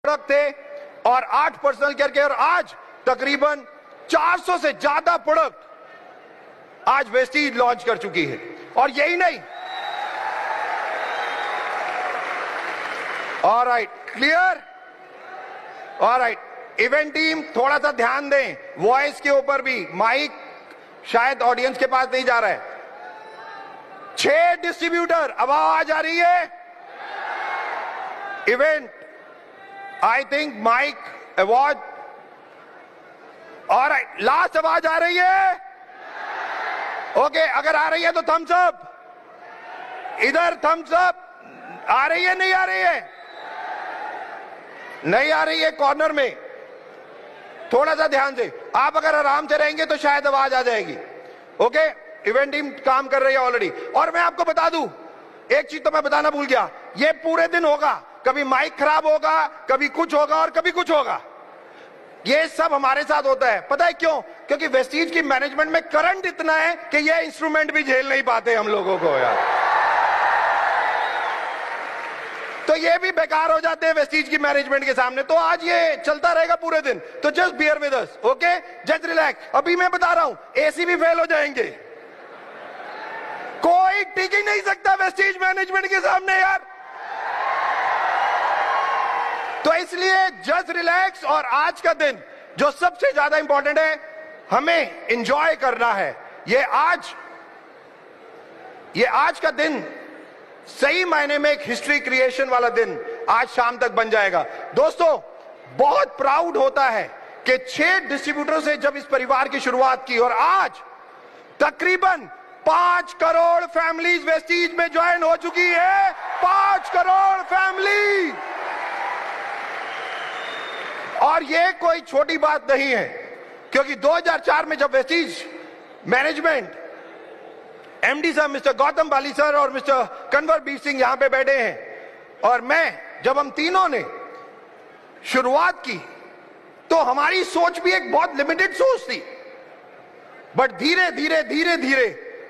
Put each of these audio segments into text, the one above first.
Product थे और 8 personal care के, और आज तकरीबन 400 से ज्यादा प्रोडक्ट आज वेस्टीज लॉन्च कर चुकी है। और यही नहीं, alright, clear, alright. Event team थोड़ा सा ध्यान दें, वॉइस के ऊपर भी, माइक शायद ऑडियंस के पास नहीं जा रहा है। 6 डिस्ट्रीब्यूटर, अब आवाज आ रही है? Event, I think mic, award, alright, last आवाज आ रही है? ओके, अगर आ रही है तो थम्स अप, इधर थम्स अप, आ रही है नहीं आ रही है? नहीं आ रही है कॉर्नर में, थोड़ा सा ध्यान से, आप अगर आराम से रहेंगे तो शायद आवाज आ जाएगी। ओके, इवेंट टीम काम कर रही है ऑलरेडी। और मैं आपको बता दूं, एक चीज तो मैं बताना भूल गया, ये पूरे दिन होगा, कभी माइक खराब होगा, कभी कुछ होगा और कभी कुछ होगा। ये सब हमारे साथ होता है, पता है क्यों? क्योंकि वेस्टीज की मैनेजमेंट में करंट इतना है कि ये इंस्ट्रूमेंट भी झेल नहीं पाते हम लोगों को यार, तो ये भी बेकार हो जाते हैं वेस्टीज की मैनेजमेंट के सामने। तो आज ये चलता रहेगा पूरे दिन, तो just bear with us, okay, just relax. अभी मैं बता रहा हूं, एसी भी फेल हो जाएंगे, कोई टिक ही नहीं सकता वेस्टीज मैनेजमेंट के सामने यार। तो इसलिए जस्ट रिलैक्स, और आज का दिन जो सबसे ज्यादा इंपॉर्टेंट है, हमें एंजॉय करना है। ये आज का दिन सही मायने में एक हिस्ट्री क्रिएशन वाला दिन आज शाम तक बन जाएगा। दोस्तों, बहुत प्राउड होता है कि 6 डिस्ट्रीब्यूटरों से जब इस परिवार की शुरुआत की, और आज तकरीबन 5 करोड़ फैमिलीज वेस्टीज में ज्वाइन हो चुकी है। 5 करोड़ फैमिली, और ये कोई छोटी बात नहीं है, क्योंकि 2004 में जब वेस्टीज मैनेजमेंट एमडी साहब मिस्टर गौतम बाली सर और मिस्टर कन्वरबीर सिंह यहां पे बैठे हैं, और मैं, जब हम तीनों ने शुरुआत की तो हमारी सोच भी एक बहुत लिमिटेड सोच थी, बट धीरे धीरे धीरे धीरे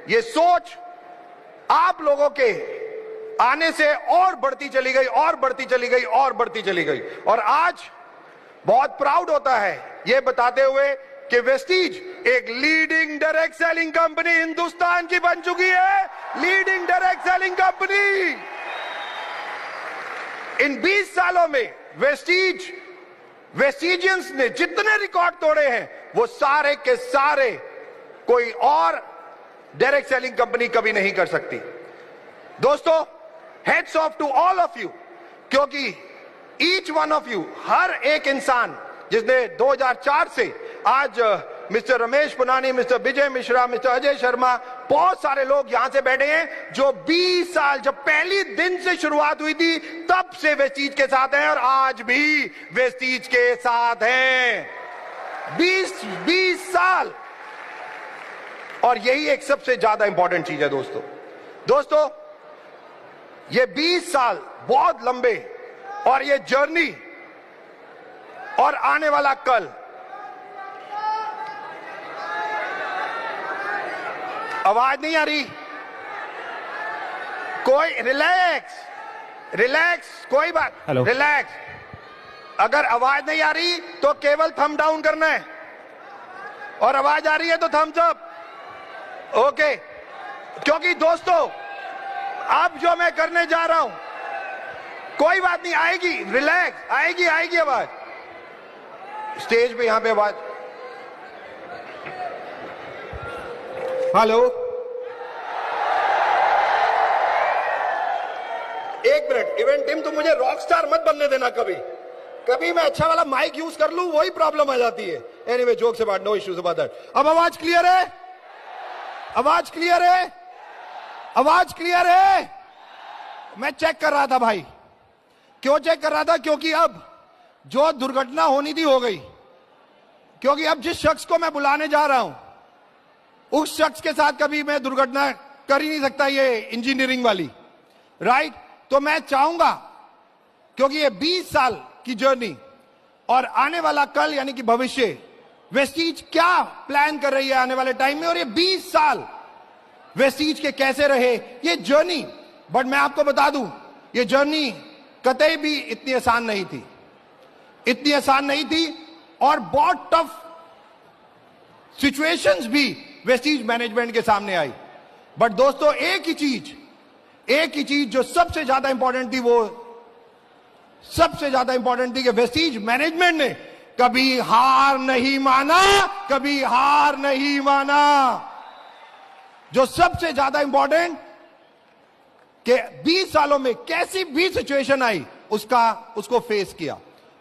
ये सोच आप लोगों के आने से और बढ़ती चली गई, और बढ़ती चली गई, और बढ़ती चली गई। और आज बहुत प्राउड होता है ये बताते हुए कि वेस्टीज एक leading direct selling company Hindustan की बन चुकी है। Leading direct selling company. इन 20 सालों में वेस्टीजियंस ने जितने रिकॉर्ड तोड़े हैं, वो सारे के सारे कोई और डायरेक्ट सेलिंग कंपनी कभी नहीं कर सकती। दोस्तों, heads off to all of you, क्योंकि ईच वन ऑफ यू, हर एक इंसान जिसने 2004 से आज mister Ramesh Punani, mister Vijay Mishra, mister Ajay Sharma, बहुत सारे लोग यहां से बैठे हैं जो 20 साल, जब पहली दिन से शुरुआत हुई थी तब से वेस्टीज के साथ हैं, और आज भी वेस्टीज के साथ हैं। 20 साल, और यही एक सबसे ज्यादा इंपॉर्टेंट चीज है दोस्तों, ये 20 साल बहुत लंबे, और ये जर्नी और आने वाला कल, आवाज नहीं आ रही, कोई रिलैक्स, कोई बात, रिलैक्स। अगर आवाज नहीं आ रही तो केवल थंब डाउन करना है, और आवाज आ रही है तो थम्स अप, ओके। क्योंकि दोस्तों, अब जो मैं करने जा रहा हूं, कोई बात नहीं, आएगी, रिलैक्स, आएगी आवाज स्टेज पे, यहां पे आवाज। हेलो, एक मिनट, इवेंट टीम, तुम मुझे रॉक स्टार मत बनने देना। कभी मैं अच्छा वाला माइक यूज कर लूं, वही प्रॉब्लम आ जाती है। Anyway, jokes about, no issues about that. अब आवाज क्लियर है? आवाज क्लियर है? आवाज क्लियर है? मैं चेक कर रहा था भाई। क्यों चेक कर रहा था? क्योंकि अब जो दुर्घटना होनी थी हो गई, क्योंकि अब जिस शख्स को मैं बुलाने जा रहा हूं, उस शख्स के साथ कभी मैं दुर्घटना कर ही नहीं सकता, ये इंजीनियरिंग वाली, राइट? तो मैं चाहूंगा, क्योंकि ये 20 साल की जर्नी और आने वाला कल यानी कि भविष्य, वेस्टीज क्या प्लान कर रही है आने वाले टाइम में, और ये 20 साल वेस्टीज के कैसे रहे ये जर्नी। बट मैं आपको बता दूं, ये जर्नी कतई भी इतनी आसान नहीं थी। इतनी आसान नहीं थी और बहुत टफ सिचुएशंस भी वेस्टीज मैनेजमेंट के सामने आई। बट दोस्तों, एक ही चीज जो सबसे ज्यादा इंपॉर्टेंट थी, वो सबसे ज्यादा इंपॉर्टेंट थी कि वेस्टीज मैनेजमेंट ने कभी हार नहीं माना, कभी हार नहीं माना। जो सबसे ज्यादा इंपॉर्टेंट कि 20 सालों में कैसी भी सिचुएशन आई उसको फेस किया।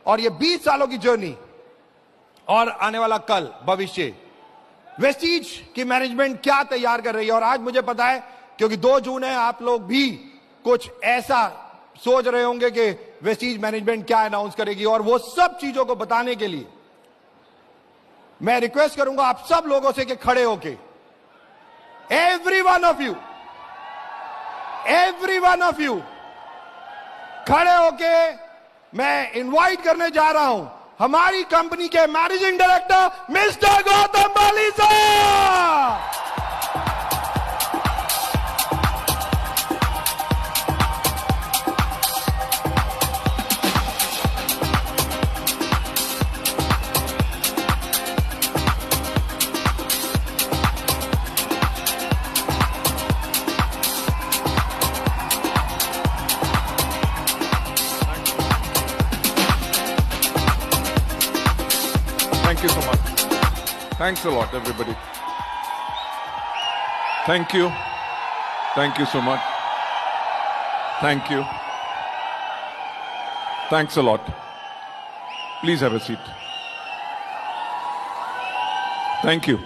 और ये 20 सालों की जर्नी और आने वाला कल, भविष्य, वेस्टीज की मैनेजमेंट क्या तैयार कर रही है। और आज मुझे पता है, क्योंकि 2 जून है, आप लोग भी कुछ ऐसा सोच रहे होंगे कि वेस्टीज मैनेजमेंट क्या अनाउंस करेगी। और वो सब चीजों को बताने के लिए मैं रिक्वेस्ट करूंगा आप सब लोगों से कि खड़े होके, एवरी वन ऑफ यू खड़े होके मैं इनवाइट करने जा रहा हूं हमारी कंपनी के मैनेजिंग डायरेक्टर मिस्टर गौतम बाली साहब। Thank you so much. Thanks a lot, everybody. Thank you. Thank you so much. Thank you. Thanks a lot. Please have a seat. Thank you.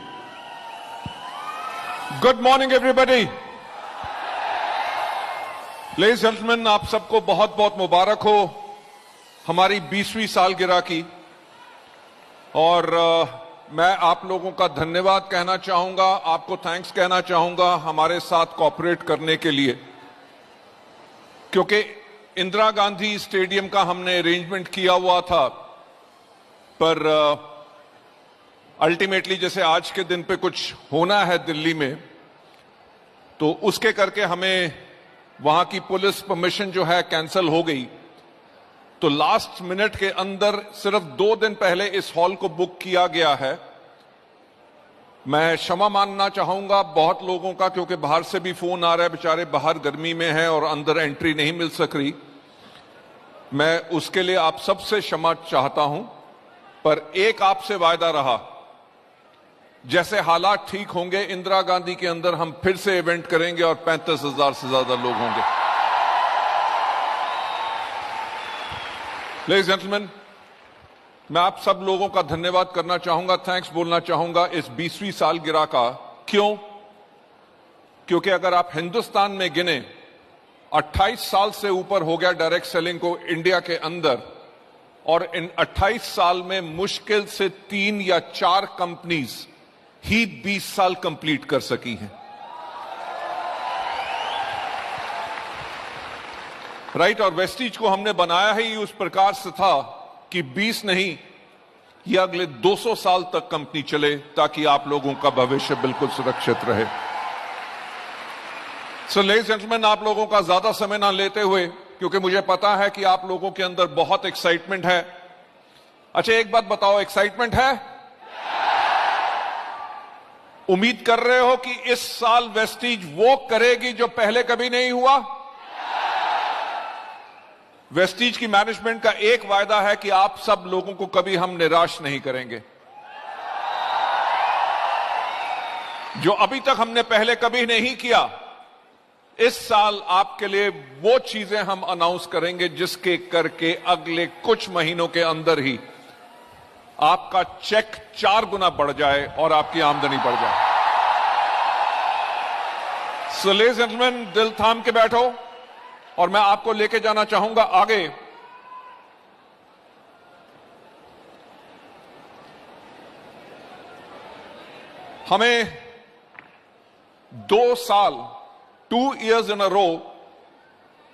Good morning, everybody. Ladies and gentlemen, आप सबको बहुत बहुत मुबारक हो हमारी 20वीं सालगिरह की। और मैं आप लोगों का धन्यवाद कहना चाहूंगा, आपको थैंक्स कहना चाहूंगा हमारे साथ कोऑपरेट करने के लिए, क्योंकि इंदिरा गांधी स्टेडियम का हमने अरेंजमेंट किया हुआ था, पर अल्टीमेटली जैसे आज के दिन पे कुछ होना है दिल्ली में, तो उसके करके हमें वहां की पुलिस परमिशन जो है कैंसिल हो गई। तो लास्ट मिनट के अंदर सिर्फ 2 दिन पहले इस हॉल को बुक किया गया है। मैं क्षमा मांगना चाहूंगा बहुत लोगों का, क्योंकि बाहर से भी फोन आ रहा है, बेचारे बाहर गर्मी में हैं और अंदर एंट्री नहीं मिल सक रही। मैं उसके लिए आप सबसे क्षमा चाहता हूं, पर एक आपसे वायदा रहा, जैसे हालात ठीक होंगे इंदिरा गांधी के अंदर हम फिर से इवेंट करेंगे और 35,000 से ज्यादा लोग होंगे। लेडीज एंड जेंटलमैन, मैं आप सब लोगों का धन्यवाद करना चाहूंगा, थैंक्स बोलना चाहूंगा इस 20वीं सालगिरह का। क्यों? क्योंकि अगर आप हिंदुस्तान में गिने 28 साल से ऊपर हो गया डायरेक्ट सेलिंग को इंडिया के अंदर, और इन 28 साल में मुश्किल से 3 या 4 कंपनीज ही 20 साल कंप्लीट कर सकी हैं। राइट? और वेस्टीज को हमने बनाया ही उस प्रकार से था कि 20 नहीं, ये अगले 200 साल तक कंपनी चले, ताकि आप लोगों का भविष्य बिल्कुल सुरक्षित रहे। सो लेडीज एंड जेंटलमैन, आप लोगों का ज्यादा समय ना लेते हुए, क्योंकि मुझे पता है कि आप लोगों के अंदर बहुत एक्साइटमेंट है। अच्छा, एक बात बताओ, एक्साइटमेंट है? उम्मीद कर रहे हो कि इस साल वेस्टीज वो करेगी जो पहले कभी नहीं हुआ? वेस्टीज की मैनेजमेंट का एक वायदा है कि आप सब लोगों को कभी हम निराश नहीं करेंगे। जो अभी तक हमने पहले कभी नहीं किया, इस साल आपके लिए वो चीजें हम अनाउंस करेंगे जिसके करके अगले कुछ महीनों के अंदर ही आपका चेक 4 गुना बढ़ जाए और आपकी आमदनी बढ़ जाए। सो लेडीज एंड जेंटलमैन, दिल थाम के बैठो और मैं आपको लेके जाना चाहूंगा आगे। हमें 2 साल 2 years इन अ रो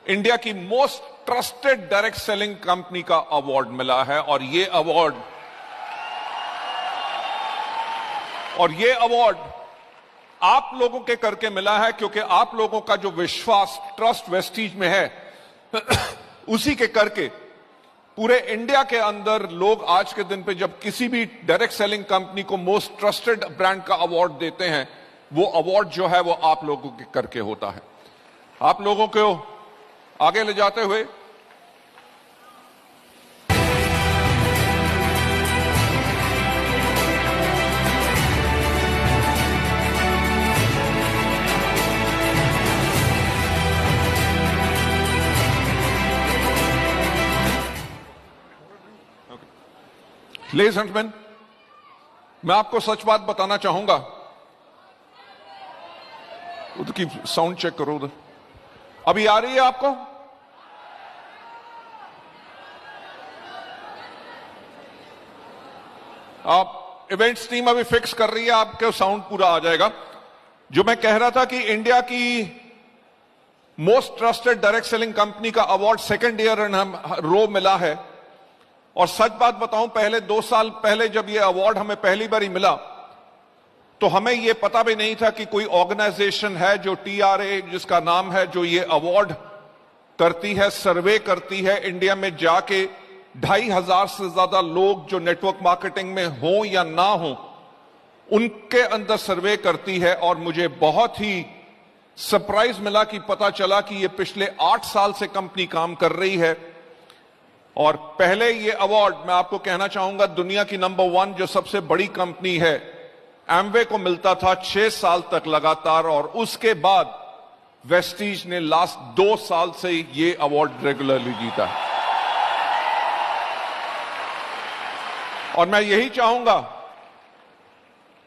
इंडिया की most trusted direct selling company का अवार्ड मिला है। और ये अवार्ड आप लोगों के करके मिला है, क्योंकि आप लोगों का जो विश्वास, ट्रस्ट वेस्टीज में है उसी के करके पूरे इंडिया के अंदर लोग आज के दिन पे जब किसी भी डायरेक्ट सेलिंग कंपनी को मोस्ट ट्रस्टेड ब्रांड का अवार्ड देते हैं, वो अवार्ड जो है वो आप लोगों के करके होता है। आप लोगों को आगे ले जाते हुए लेडीज एंड जेंटलमैन, मैं आपको सच बात बताना चाहूंगा। उधर की साउंड चेक करो, उधर अभी आ रही है आपको? आप इवेंट्स टीम अभी फिक्स कर रही है, आपके साउंड पूरा आ जाएगा। जो मैं कह रहा था कि इंडिया की most trusted direct selling company का अवार्ड सेकंड ईयर इन रो मिला है। और सच बात बताऊं, पहले 2 साल पहले जब यह अवार्ड हमें पहली बार मिला तो हमें यह पता भी नहीं था कि कोई ऑर्गेनाइजेशन है जो TRA जिसका नाम है, जो ये अवार्ड करती है, सर्वे करती है इंडिया में जाके 2500 से ज्यादा लोग जो नेटवर्क मार्केटिंग में हो या ना हो उनके अंदर सर्वे करती है। और मुझे बहुत ही सरप्राइज मिला कि पता चला कि ये पिछले 8 साल से कंपनी काम कर रही है। और पहले ये अवार्ड मैं आपको कहना चाहूंगा, दुनिया की नंबर 1 जो सबसे बड़ी कंपनी है एमवे को मिलता था 6 साल तक लगातार, और उसके बाद वेस्टीज ने लास्ट 2 साल से ये अवार्ड रेगुलरली जीता। और मैं यही चाहूंगा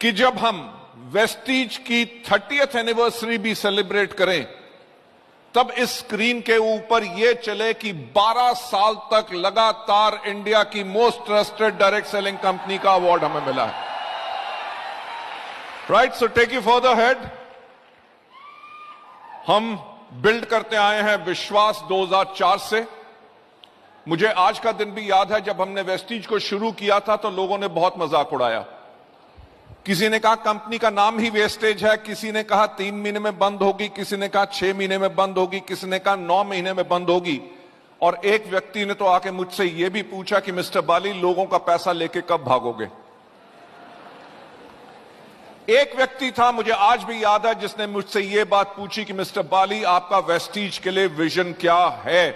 कि जब हम वेस्टीज की 30th एनिवर्सरी भी सेलिब्रेट करें तब इस स्क्रीन के ऊपर यह चले कि 12 साल तक लगातार इंडिया की most trusted direct selling company का अवार्ड हमें मिला है। Right, so take you for the head. हम बिल्ड करते आए हैं विश्वास 2004 से। मुझे आज का दिन भी याद है, जब हमने वेस्टीज को शुरू किया था तो लोगों ने बहुत मजाक उड़ाया। किसी ने कहा कंपनी का नाम ही वेस्टेज है, किसी ने कहा 3 महीने में बंद होगी, किसी ने कहा 6 महीने में बंद होगी, किसी ने कहा 9 महीने में बंद होगी। और एक व्यक्ति ने तो आके मुझसे यह भी पूछा कि मिस्टर बाली, लोगों का पैसा लेके कब भागोगे? एक व्यक्ति था, मुझे आज भी याद है, जिसने मुझसे यह बात पूछी कि मिस्टर बाली, आपका वेस्टीज के लिए विजन क्या है?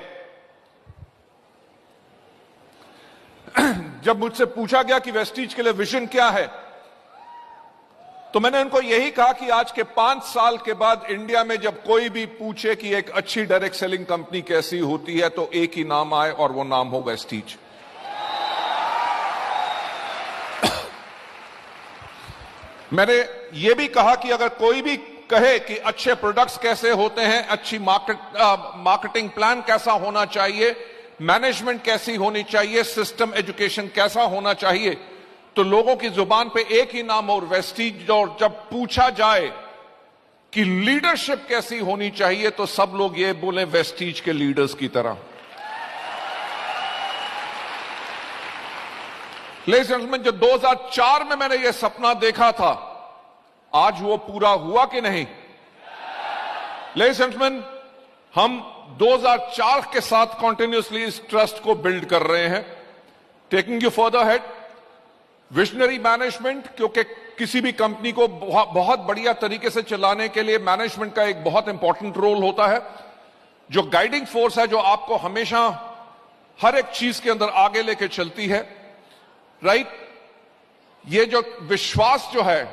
जब मुझसे पूछा गया कि वेस्टीज के लिए विजन क्या है, तो मैंने उनको यही कहा कि आज के 5 साल के बाद इंडिया में जब कोई भी पूछे कि एक अच्छी डायरेक्ट सेलिंग कंपनी कैसी होती है, तो एक ही नाम आए और वो नाम हो वेस्टीज। मैंने ये भी कहा कि अगर कोई भी कहे कि अच्छे प्रोडक्ट्स कैसे होते हैं, अच्छी मार्केटिंग प्लान कैसा होना चाहिए, मैनेजमेंट कैसी होनी चाहिए, सिस्टम एजुकेशन कैसा होना चाहिए, तो लोगों की जुबान पे एक ही नाम और वेस्टीज। और जब पूछा जाए कि लीडरशिप कैसी होनी चाहिए, तो सब लोग ये बोले वेस्टीज के लीडर्स की तरह। लेडीज एंड जेंटलमैन, जो 2004 में मैंने ये सपना देखा था, आज वो पूरा हुआ कि नहीं? लेडीज एंड जेंटलमैन, हम 2004 के साथ कंटिन्यूअसली इस ट्रस्ट को बिल्ड कर रहे हैं, taking you further head. Visionary management, क्योंकि किसी भी कंपनी को बहुत बढ़िया तरीके से चलाने के लिए मैनेजमेंट का एक बहुत इंपॉर्टेंट रोल होता है, जो गाइडिंग फोर्स है, जो आपको हमेशा हर एक चीज के अंदर आगे लेके चलती है। राइट, ये जो विश्वास जो है,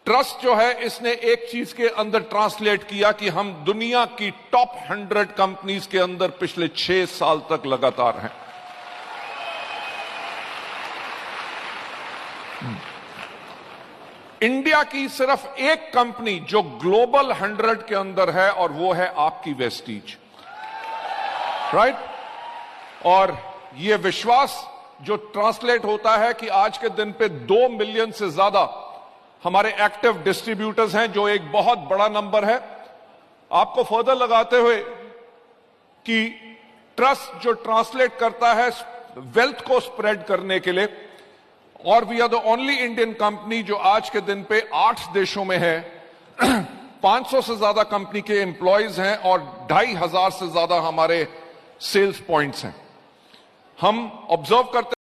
ट्रस्ट जो है, इसने एक चीज के अंदर ट्रांसलेट किया कि हम दुनिया की टॉप 100 कंपनीज के अंदर पिछले 6 साल तक लगातार हैं। इंडिया की सिर्फ एक कंपनी जो ग्लोबल 100 के अंदर है, और वो है आपकी वेस्टीज। राइट, और ये विश्वास जो ट्रांसलेट होता है कि आज के दिन पे 2 मिलियन से ज्यादा हमारे एक्टिव डिस्ट्रीब्यूटर्स हैं, जो एक बहुत बड़ा नंबर है। आपको फर्दर लगाते हुए कि ट्रस्ट जो ट्रांसलेट करता है वेल्थ को स्प्रेड करने के लिए, और we are the only Indian company जो आज के दिन पे 8 देशों में है, 500 से ज्यादा कंपनी के एम्प्लॉयज हैं और 2500 से ज्यादा हमारे सेल्स पॉइंट्स हैं। हम ऑब्जर्व करते